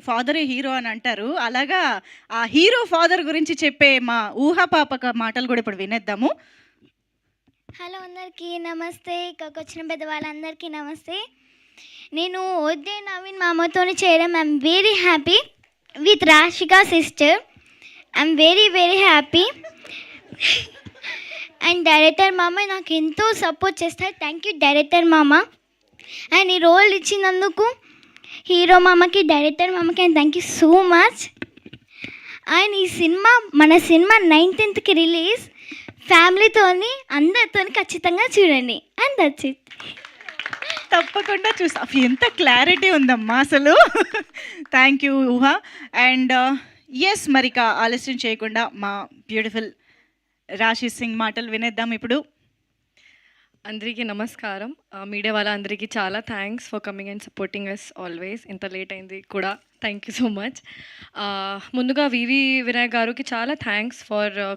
ఫాదరే hero అని అంటారు. అలాగా ఆ హీరో ఫాదర్ గురించి చెప్పే మా ఊహాపాపక మాటలు కూడా ఇప్పుడు వినేద్దాము. హలో అందరికీ నమస్తే. ఇక్కడికి వచ్చిన పెద్దవాళ్ళందరికీ నమస్తే. నేను ఓజే నవీన్ మామతోని చేయడం I'm very happy with Rasika sister. I'm very very happy. And director మామ నాకు ఎంతో సపోర్ట్ చేస్తారు. థ్యాంక్ యూ డైరెక్టర్ మామ. అండ్ ఈ రోల్ ఇచ్చినందుకు హీరో మామకి, డైరెక్టర్ మామకి and thank you so much. And ఈ సినిమా మన సినిమా 19th రిలీజ్. ఫ్యామిలీతోని అందరితోని ఖచ్చితంగా చూడండి. And that's it. తప్పకుండా చూస్తా. ఎంత క్లారిటీ ఉందమ్మా అసలు. Thank you Ooha. And yes, మరిక ఆలస్యం చేయకుండా మా బ్యూటిఫుల్ రాశి సింగ్ మాటలు వినేద్దాం ఇప్పుడు. అందరికీ నమస్కారం. మీడియా వాళ్ళందరికీ చాలా thanks for coming and supporting us always. ఇంత లేట్ అయింది కూడా థ్యాంక్ యూ సో మచ్. ముందుగా వివి వినాయక్ గారికి చాలా థ్యాంక్స్ ఫర్